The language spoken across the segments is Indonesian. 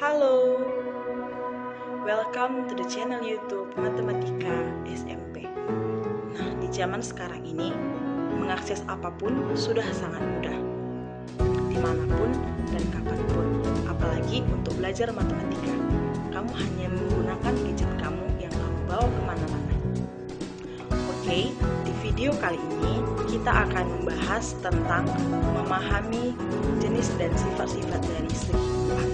Halo, welcome to the channel YouTube Matematika SMP. Nah, di zaman sekarang ini, mengakses apapun sudah sangat mudah, dimanapun dan kapanpun, apalagi untuk belajar matematika. Kamu hanya menggunakan gadget kamu yang kamu bawa kemana-mana. Oke, di video kali ini kita akan membahas tentang memahami jenis dan sifat-sifat dari segi empat.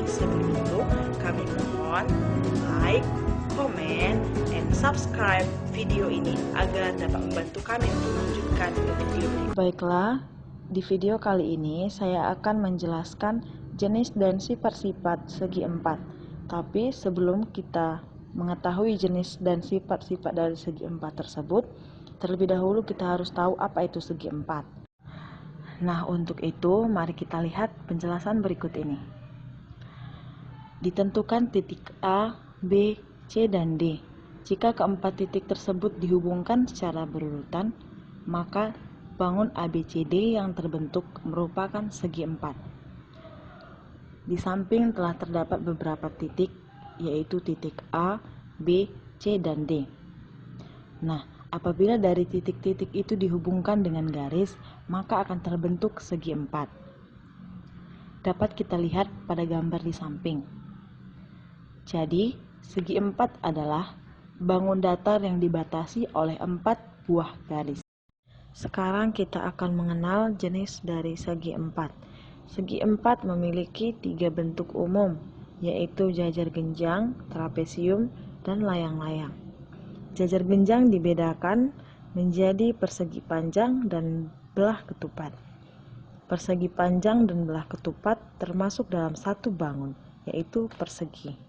Sebelum itu, kami mohon like, comment, and subscribe video ini agar dapat membantu kami untuk melanjutkan video ini. Baiklah, di video kali ini saya akan menjelaskan jenis dan sifat-sifat segi empat. Tapi sebelum kita mengetahui jenis dan sifat-sifat dari segi empat tersebut, terlebih dahulu kita harus tahu apa itu segi empat. Nah, untuk itu mari kita lihat penjelasan berikut ini. Ditentukan titik A, B, C, dan D. Jika keempat titik tersebut dihubungkan secara berurutan, maka bangun ABCD yang terbentuk merupakan segi empat. Di samping telah terdapat beberapa titik, yaitu titik A, B, C, dan D. Nah, apabila dari titik-titik itu dihubungkan dengan garis, maka akan terbentuk segi empat. Dapat kita lihat pada gambar di samping. Jadi, segi empat adalah bangun datar yang dibatasi oleh 4 buah garis. Sekarang kita akan mengenal jenis dari segi empat. Segi empat memiliki 3 bentuk umum, yaitu jajar genjang, trapesium, dan layang-layang. Jajar genjang dibedakan menjadi persegi panjang dan belah ketupat. Persegi panjang dan belah ketupat termasuk dalam satu bangun, yaitu persegi.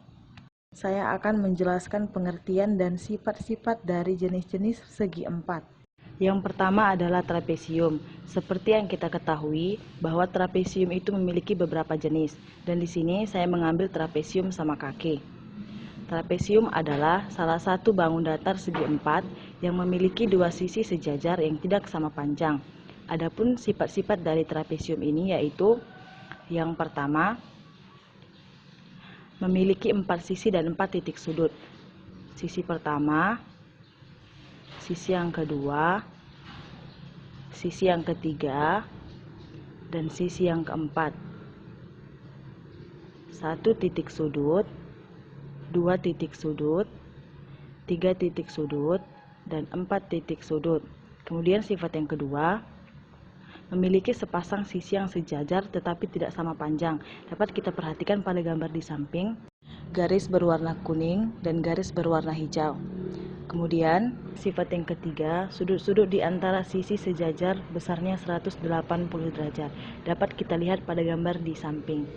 Saya akan menjelaskan pengertian dan sifat-sifat dari jenis-jenis segi empat. Yang pertama adalah trapesium. Seperti yang kita ketahui bahwa trapesium itu memiliki beberapa jenis, dan di sini saya mengambil trapesium sama kaki. Trapesium adalah salah satu bangun datar segi empat yang memiliki 2 sisi sejajar yang tidak sama panjang. Adapun sifat-sifat dari trapesium ini yaitu yang pertama, memiliki 4 sisi dan 4 titik sudut. Sisi pertama, sisi yang kedua, sisi yang ketiga, dan sisi yang keempat. 1 titik sudut, 2 titik sudut, 3 titik sudut, dan 4 titik sudut. Kemudian sifat yang kedua, memiliki sepasang sisi yang sejajar tetapi tidak sama panjang. Dapat kita perhatikan pada gambar di samping, garis berwarna kuning dan garis berwarna hijau. Kemudian, sifat yang ketiga, sudut-sudut di antara sisi sejajar besarnya 180 derajat. Dapat kita lihat pada gambar di samping.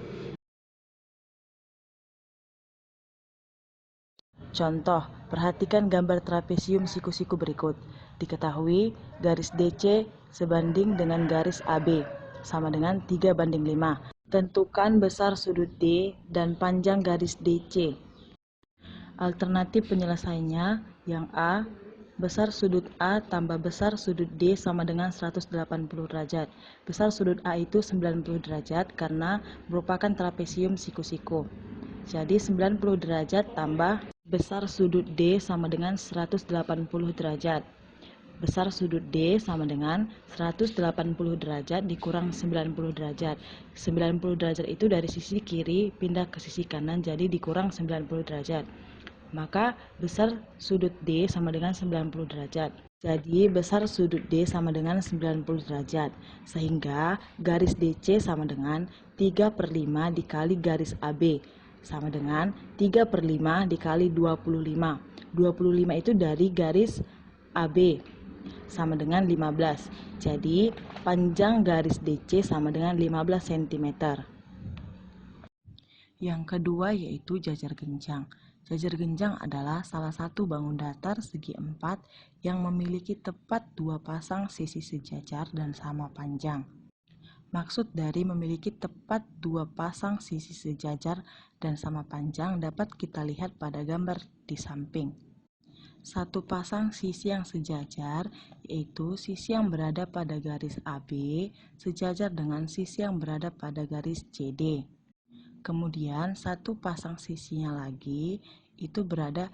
Contoh, perhatikan gambar trapesium siku-siku berikut. Diketahui garis DC sebanding dengan garis AB, sama dengan 3:5. Tentukan besar sudut D dan panjang garis DC. Alternatif penyelesaiannya yang A, besar sudut A tambah besar sudut D sama dengan 180 derajat. Besar sudut A itu 90 derajat karena merupakan trapesium siku-siku. Jadi 90 derajat tambah besar sudut D sama dengan 180 derajat. Besar sudut D sama dengan 180 derajat dikurang 90 derajat. 90 derajat itu dari sisi kiri pindah ke sisi kanan, jadi dikurang 90 derajat. Maka besar sudut D sama dengan 90 derajat. Jadi besar sudut D sama dengan 90 derajat. Sehingga garis DC sama dengan 3/5 dikali garis AB. Sama dengan 3/5 dikali 25. 25 itu dari garis AB sama dengan 15. Jadi panjang garis DC sama dengan 15 cm. Yang kedua yaitu jajar genjang. Jajar genjang adalah salah satu bangun datar segi empat yang memiliki tepat 2 pasang sisi sejajar dan sama panjang. Maksud dari memiliki tepat 2 pasang sisi sejajar dan sama panjang dapat kita lihat pada gambar di samping. 1 pasang sisi yang sejajar yaitu sisi yang berada pada garis AB sejajar dengan sisi yang berada pada garis CD. Kemudian satu pasang sisinya lagi itu berada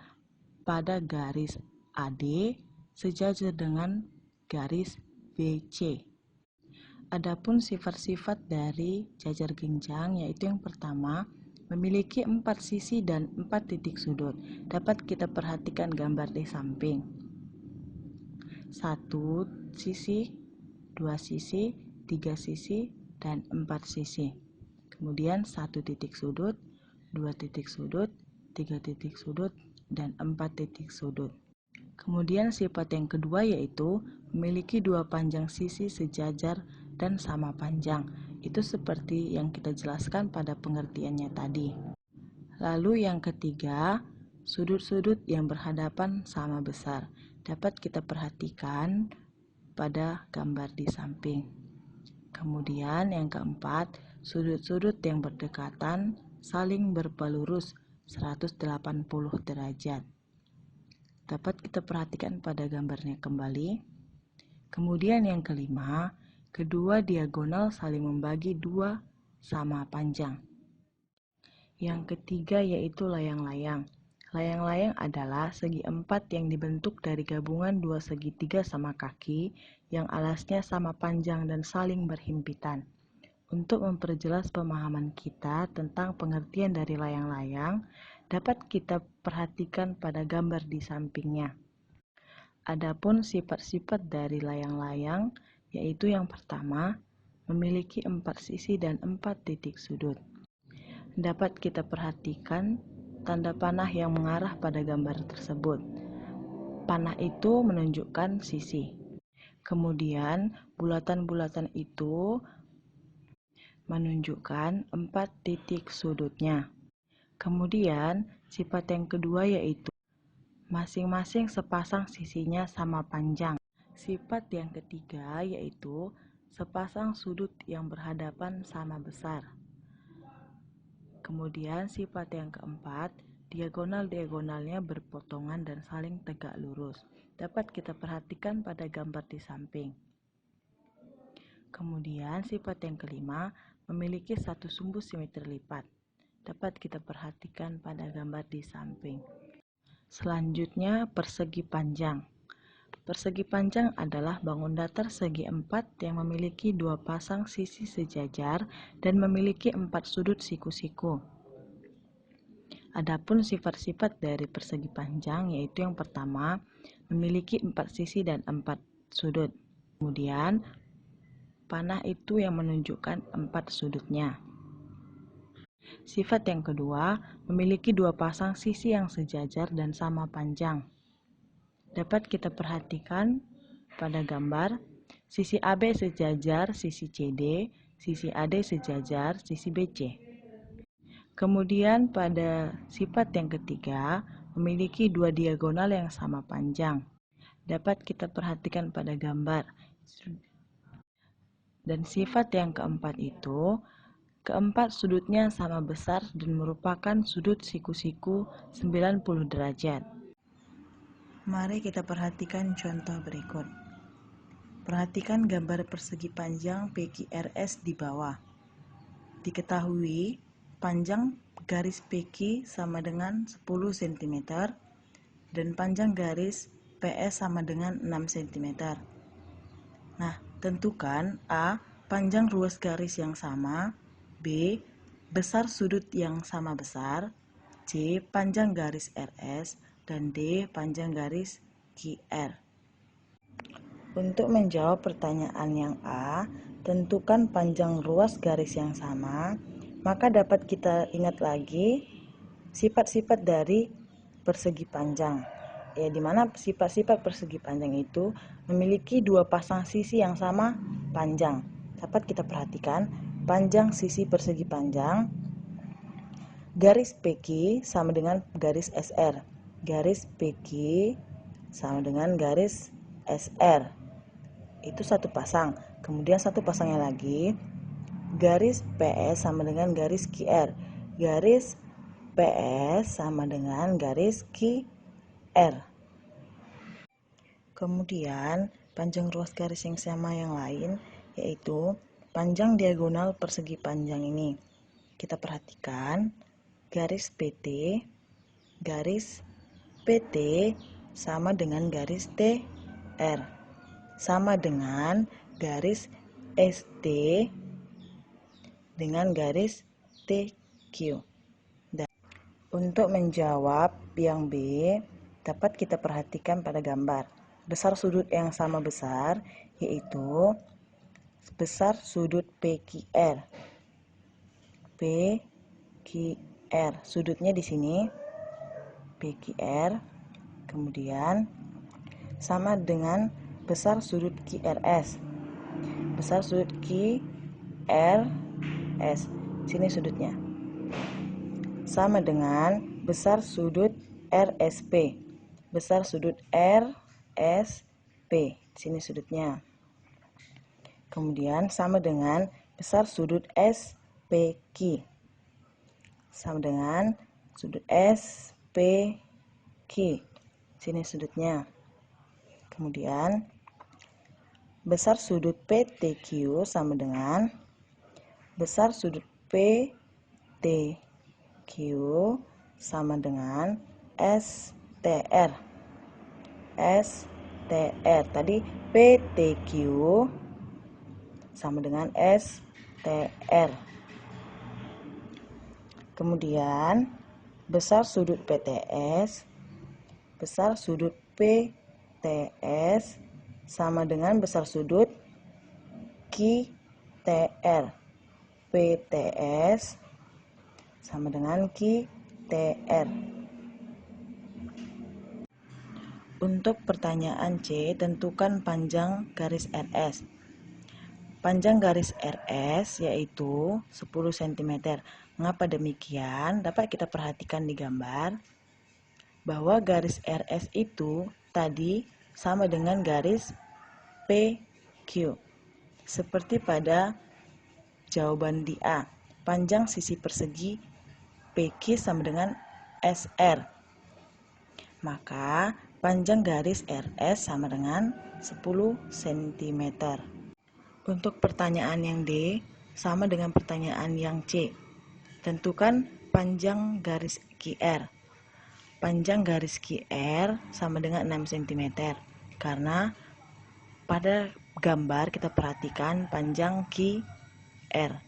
pada garis AD sejajar dengan garis BC. Adapun sifat-sifat dari jajar genjang yaitu yang pertama, memiliki 4 sisi dan 4 titik sudut. Dapat kita perhatikan gambar di samping. 1 sisi, 2 sisi, 3 sisi, dan 4 sisi. Kemudian 1 titik sudut, 2 titik sudut, 3 titik sudut, dan 4 titik sudut. Kemudian sifat yang kedua yaitu memiliki 2 panjang sisi sejajar dan sama panjang. Itu seperti yang kita jelaskan pada pengertiannya tadi. Lalu yang ketiga, sudut-sudut yang berhadapan sama besar. Dapat kita perhatikan pada gambar di samping. Kemudian yang keempat, sudut-sudut yang berdekatan saling berpelurus 180 derajat. Dapat kita perhatikan pada gambarnya kembali. Kemudian yang kelima, kedua diagonal saling membagi 2 sama panjang. Yang ketiga yaitu layang-layang. Layang-layang adalah segi 4 yang dibentuk dari gabungan 2 segitiga sama kaki yang alasnya sama panjang dan saling berhimpitan. Untuk memperjelas pemahaman kita tentang pengertian dari layang-layang, dapat kita perhatikan pada gambar di sampingnya. Adapun sifat-sifat dari layang-layang, yaitu yang pertama, memiliki 4 sisi dan 4 titik sudut. Dapat kita perhatikan tanda panah yang mengarah pada gambar tersebut. Panah itu menunjukkan sisi. Kemudian, bulatan-bulatan itu menunjukkan 4 titik sudutnya. Kemudian, sifat yang kedua yaitu masing-masing sepasang sisinya sama panjang. Sifat yang ketiga yaitu sepasang sudut yang berhadapan sama besar. Kemudian sifat yang keempat, diagonal-diagonalnya berpotongan dan saling tegak lurus. Dapat kita perhatikan pada gambar di samping. Kemudian sifat yang kelima, memiliki satu sumbu simetri lipat. Dapat kita perhatikan pada gambar di samping. Selanjutnya, persegi panjang. Persegi panjang adalah bangun datar segi 4 yang memiliki 2 pasang sisi sejajar dan memiliki 4 sudut siku-siku. Adapun sifat-sifat dari persegi panjang yaitu yang pertama, memiliki 4 sisi dan 4 sudut. Kemudian, panah itu yang menunjukkan 4 sudutnya. Sifat yang kedua, memiliki 2 pasang sisi yang sejajar dan sama panjang. Dapat kita perhatikan pada gambar, sisi AB sejajar sisi CD, sisi AD sejajar sisi BC. Kemudian pada sifat yang ketiga, memiliki 2 diagonal yang sama panjang. Dapat kita perhatikan pada gambar. Dan sifat yang keempat itu, keempat sudutnya sama besar dan merupakan sudut siku-siku 90 derajat. Mari kita perhatikan contoh berikut. Perhatikan gambar persegi panjang PQRS di bawah. Diketahui panjang garis PQ sama dengan 10 cm dan panjang garis PS sama dengan 6 cm. Nah, tentukan A. Panjang ruas garis yang sama, B. Besar sudut yang sama besar, C. Panjang garis RS, dan D. Panjang garis QR. Untuk menjawab pertanyaan yang A, tentukan panjang ruas garis yang sama, maka dapat kita ingat lagi sifat-sifat dari persegi panjang. Ya, di mana sifat-sifat persegi panjang itu memiliki 2 pasang sisi yang sama panjang. Dapat kita perhatikan panjang sisi persegi panjang, garis PQ sama dengan garis SR. Garis PQ sama dengan garis SR. Itu satu pasang. Kemudian satu pasangnya lagi, garis PS sama dengan garis QR. Garis PS sama dengan garis QR. Kemudian panjang ruas garis yang sama yang lain yaitu panjang diagonal persegi panjang ini. kita perhatikan garis PT sama dengan garis TR, sama dengan garis ST dengan garis TQ. Dan untuk menjawab yang B, dapat kita perhatikan pada gambar. Besar sudut yang sama besar, yaitu besar sudut PQR. PQR, sudutnya di sini PQR, kemudian sama dengan besar sudut QRS. Besar sudut QRS, sini sudutnya. Sama dengan besar sudut RSP. Besar sudut RSP, sini sudutnya. Kemudian sama dengan besar sudut SPQ. Sama dengan sudut SPQ, sini sudutnya. Kemudian besar sudut PTQ sama dengan besar sudut PTQ sama dengan STR. STR tadi PTQ sama dengan STR. Kemudian besar sudut PTS, besar sudut PTS sama dengan besar sudut QTR. PTS sama dengan QTR. Untuk pertanyaan C, tentukan panjang garis RS. Panjang garis RS yaitu 10 cm. Mengapa demikian? Dapat kita perhatikan di gambar bahwa garis RS itu tadi sama dengan garis PQ. Seperti pada jawaban di A, panjang sisi persegi PQ sama dengan SR. Maka panjang garis RS sama dengan 10 cm. Untuk pertanyaan yang D, sama dengan pertanyaan yang C. Tentukan panjang garis QR. Panjang garis QR sama dengan 6 cm. Karena pada gambar kita perhatikan panjang QR.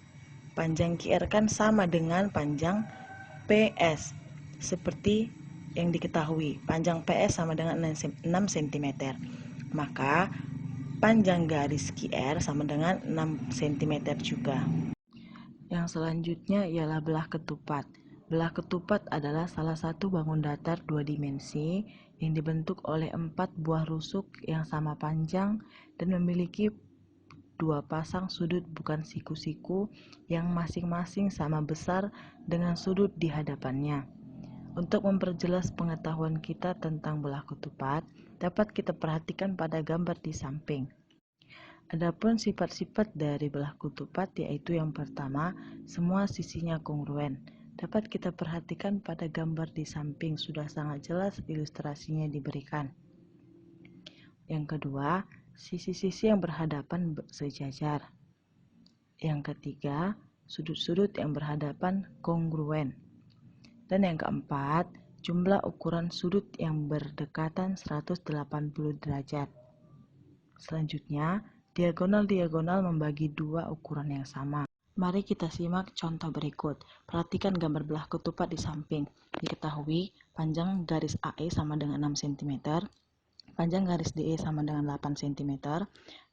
Panjang QR kan sama dengan panjang PS. Seperti yang diketahui, panjang PS sama dengan 6 cm. Maka panjang garis QR sama dengan 6 cm juga. Yang selanjutnya ialah belah ketupat. Belah ketupat adalah salah satu bangun datar 2 dimensi yang dibentuk oleh 4 buah rusuk yang sama panjang dan memiliki 2 pasang sudut bukan siku-siku yang masing-masing sama besar dengan sudut di hadapannya. Untuk memperjelas pengetahuan kita tentang belah ketupat, dapat kita perhatikan pada gambar di samping. Adapun sifat-sifat dari belah ketupat yaitu yang pertama, semua sisinya kongruen. Dapat kita perhatikan pada gambar di samping, sudah sangat jelas ilustrasinya diberikan. Yang kedua, sisi-sisi yang berhadapan sejajar. Yang ketiga, sudut-sudut yang berhadapan kongruen. Dan yang keempat, jumlah ukuran sudut yang berdekatan 180 derajat. Selanjutnya, diagonal-diagonal membagi 2 ukuran yang sama. Mari kita simak contoh berikut. Perhatikan gambar belah ketupat di samping. Diketahui panjang garis AE sama dengan 6 cm, panjang garis DE sama dengan 8 cm,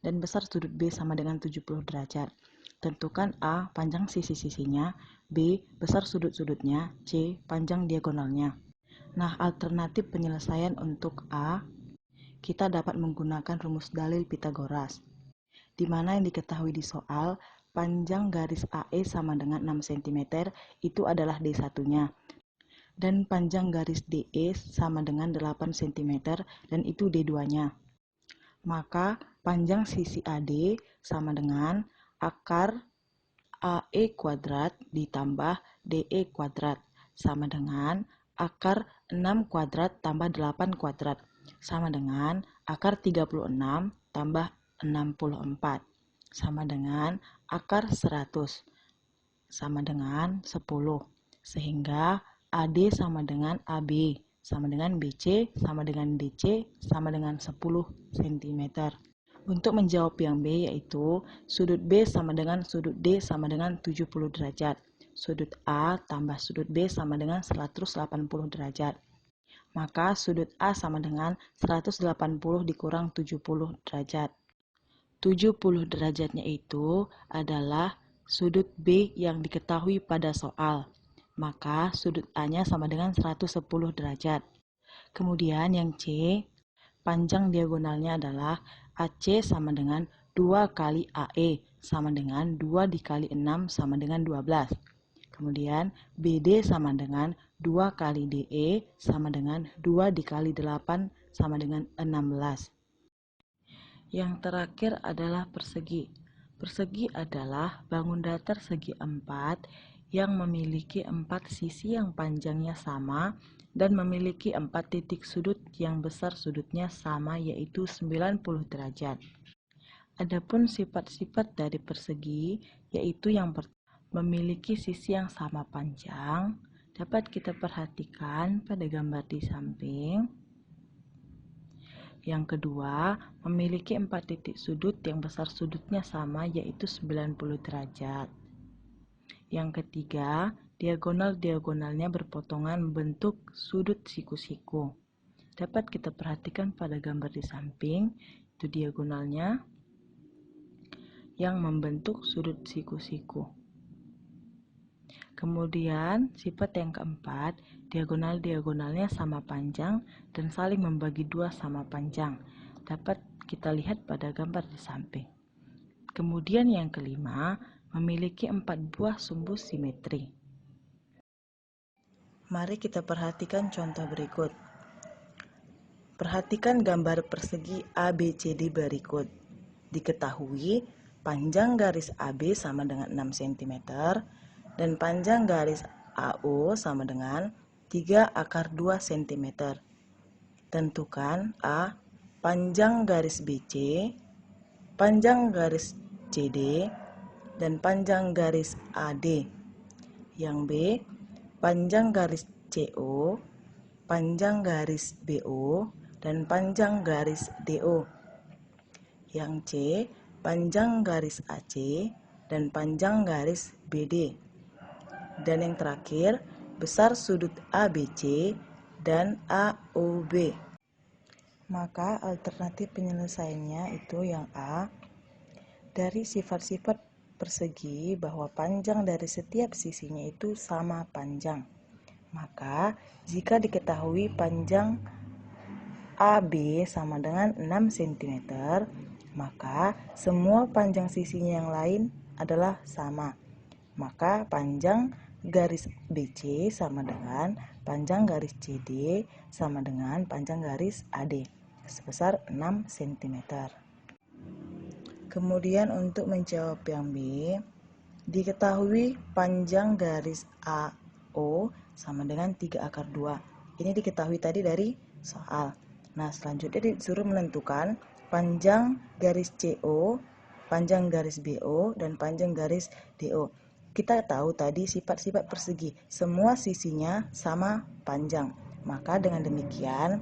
dan besar sudut B sama dengan 70 derajat. Tentukan A, panjang sisi-sisinya, B, besar sudut-sudutnya, C, panjang diagonalnya. Nah, alternatif penyelesaian untuk A, kita dapat menggunakan rumus dalil Pitagoras, di mana yang diketahui di soal, panjang garis AE sama dengan 6 cm, itu adalah D1-nya. Dan panjang garis DE sama dengan 8 cm, dan itu D2-nya. Maka panjang sisi AD sama dengan akar AE kuadrat ditambah DE kuadrat sama dengan akar 6 kuadrat tambah 8 kuadrat sama dengan akar 36 tambah 64 sama dengan akar 100. sama dengan 10. Sehingga AD sama dengan AB, sama dengan BC, sama dengan DC, sama dengan 10 cm. Untuk menjawab yang B yaitu sudut B sama dengan sudut D sama dengan 70 derajat. Sudut A tambah sudut B sama dengan 180 derajat. Maka sudut A sama dengan 180 dikurang 70 derajat. 70 derajatnya itu adalah sudut B yang diketahui pada soal. Maka sudut A-nya sama dengan 110 derajat. Kemudian yang C, panjang diagonalnya adalah AC sama dengan 2 kali AE sama dengan 2 dikali 6 sama dengan 12. Kemudian BD sama dengan 2 kali DE sama dengan 2 dikali 8 sama dengan 16. Yang terakhir adalah persegi. Persegi adalah bangun datar segi 4 yang memiliki 4 sisi yang panjangnya sama dan memiliki 4 titik sudut yang besar sudutnya sama yaitu 90 derajat. Adapun sifat-sifat dari persegi yaitu yang pertama memiliki sisi yang sama panjang, dapat kita perhatikan pada gambar di samping. Yang kedua, memiliki 4 titik sudut yang besar sudutnya sama yaitu 90 derajat. Yang ketiga, diagonal-diagonalnya berpotongan membentuk sudut siku-siku. Dapat kita perhatikan pada gambar di samping, itu diagonalnya yang membentuk sudut siku-siku. Kemudian, sifat yang keempat, diagonal-diagonalnya sama panjang dan saling membagi dua sama panjang. Dapat kita lihat pada gambar di samping. Kemudian yang kelima, memiliki 4 buah sumbu simetri. Mari kita perhatikan contoh berikut. Perhatikan gambar persegi ABCD berikut. Diketahui panjang garis AB sama dengan 6 cm dan panjang garis AO sama dengan 3/2 cm. Tentukan A. Panjang garis BC, panjang garis CD, dan panjang garis AD. Yang B. Panjang garis CO, panjang garis BO, dan panjang garis DO. Yang C. Panjang garis AC dan panjang garis BD. Dan yang terakhir, besar sudut ABC dan AOB. Maka alternatif penyelesaiannya itu yang A. Dari sifat-sifat persegi bahwa panjang dari setiap sisinya itu sama panjang. Maka jika diketahui panjang AB sama dengan 6 cm, maka semua panjang sisinya yang lain adalah sama. Maka panjang garis BC sama dengan panjang garis CD sama dengan panjang garis AD sebesar 6 cm. Kemudian untuk menjawab yang B, diketahui panjang garis AO sama dengan 3/2. Ini diketahui tadi dari soal. Nah, selanjutnya disuruh menentukan panjang garis CO, panjang garis BO, dan panjang garis DO. Kita tahu tadi sifat-sifat persegi, semua sisinya sama panjang. Maka dengan demikian,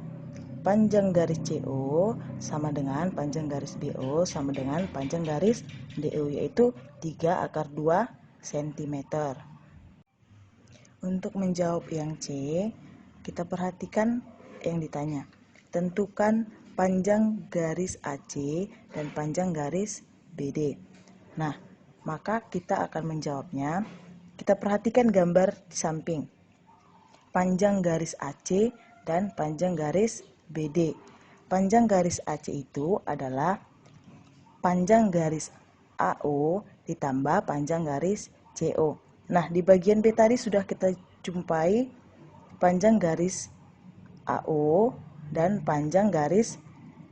panjang garis CO sama dengan panjang garis BO sama dengan panjang garis DO, yaitu 3/2 cm. Untuk menjawab yang C, kita perhatikan yang ditanya. Tentukan panjang garis AC dan panjang garis BD. Nah, maka kita akan menjawabnya. Kita perhatikan gambar di samping. Panjang garis AC dan panjang garis BD. Panjang garis AC itu adalah panjang garis AO ditambah panjang garis CO. Nah, di bagian B tadi sudah kita jumpai panjang garis AO dan panjang garis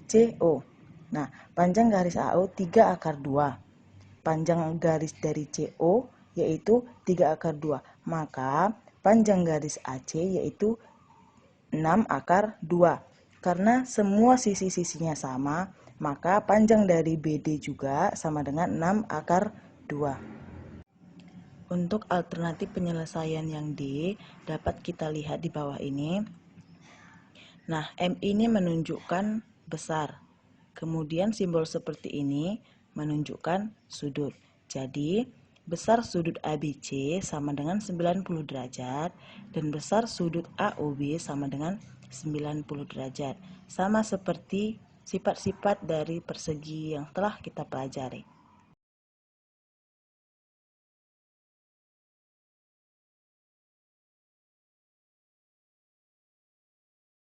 CO. Nah, panjang garis AO 3/2. Panjang garis dari CO yaitu 3/2. Maka panjang garis AC yaitu 6/2. Karena semua sisi-sisinya sama, maka panjang dari BD juga sama dengan 6/2. Untuk alternatif penyelesaian yang D dapat kita lihat di bawah ini. Nah, M ini menunjukkan besar. Kemudian simbol seperti ini menunjukkan sudut. Jadi, besar sudut ABC sama dengan 90 derajat dan besar sudut AOB sama dengan 90 derajat. Sama seperti sifat-sifat dari persegi yang telah kita pelajari.